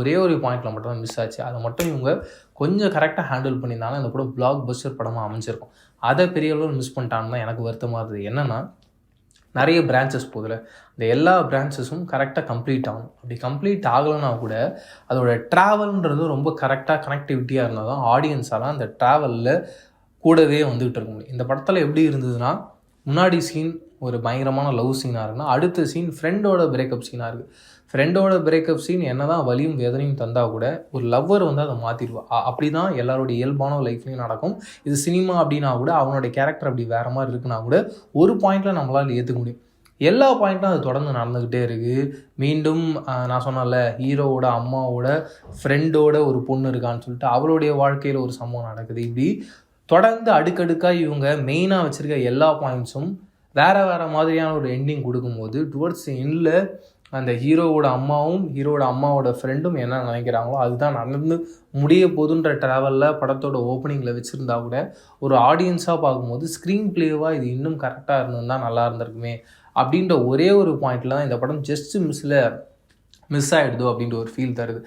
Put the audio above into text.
ஒரே ஒரு பாயிண்ட்டில் மட்டும் தான் மிஸ் ஆச்சு. அதை மட்டும் இவங்க கொஞ்சம் கரெக்டாக ஹேண்டில் பண்ணியிருந்தாலும் இந்த படம் பிளாக் பஸ்டர் படமாக அமைஞ்சிருக்கும். அதை பெரிய அளவில் மிஸ் பண்ணிட்டான்னு தான் எனக்கு வருத்தமாக இருந்தது. என்னென்னா நிறைய பிரான்ச்சஸ் போதில் இந்த எல்லா பிரான்ச்சஸும் கரெக்டாக கம்ப்ளீட் ஆகணும். அப்படி கம்ப்ளீட் ஆகலைன்னா கூட அதோட ட்ராவல்ன்றது ரொம்ப கரெக்டாக கனெக்டிவிட்டியாக இருந்தால் தான் ஆடியன்ஸால் அந்த ட்ராவலில் கூடவே வந்துகிட்டு இருக்க முடியும். இந்த படத்தில் எப்படி இருந்ததுன்னா முன்னாடி சீன் ஒரு பயங்கரமான லவ் சீனாக இருக்குன்னா அடுத்த சீன் ஃப்ரெண்டோட பிரேக்கப் சீனாக இருக்குது. ஃப்ரெண்டோட பிரேக்கப் சீன் என்ன தான் வலியும் வேதனையும் தந்தால் கூட ஒரு லவ்வர் வந்து அதை மாற்றிடுவா. அப்படி தான் எல்லாருடைய இயல்பான லைஃப்லையும் நடக்கும். இது சினிமா அப்படின்னா கூட அவனுடைய கேரக்டர் அப்படி வேறு மாதிரி இருக்குன்னா கூட ஒரு பாயிண்டில் நம்மளால் ஏற்றுக்க முடியும். எல்லா பாயிண்ட்டும் அது தொடர்ந்து நடந்துக்கிட்டே இருக்குது. மீண்டும் நான் சொன்னேன்ல, ஹீரோவோட அம்மாவோட ஃப்ரெண்டோட ஒரு பொண்ணு இருக்கான்னு சொல்லிட்டு அவளுடைய வாழ்க்கையில் ஒரு சம்பவம் நடக்குது. இப்படி தொடர்ந்து அடுக்கடுக்காக இவங்க மெயினாக வச்சுருக்க எல்லா பாயிண்ட்ஸும் வேறு மாதிரியான ஒரு எண்டிங் கொடுக்கும்போது டுவர்ட்ஸ் எண்டில் அந்த ஹீரோவோட அம்மாவும் ஹீரோவோட அம்மாவோட ஃப்ரெண்டும் என்ன நினைக்கிறாங்களோ அதுதான் நடந்து முடிய போதுன்ற ட்ராவலில் படத்தோட ஓப்பனிங்கில் வச்சுருந்தா கூட ஒரு ஆடியன்ஸாக பார்க்கும்போது ஸ்க்ரீன் பிளேவாக இது இன்னும் கரெக்டாக இருந்திருந்தால் நல்லா இருந்திருக்குமே அப்படின்ற ஒரே ஒரு பாயிண்டில் தான் இந்த படம் ஜஸ்ட் மிஸ் ஆகிடுதோ அப்படின்ற ஒரு ஃபீல் தருது.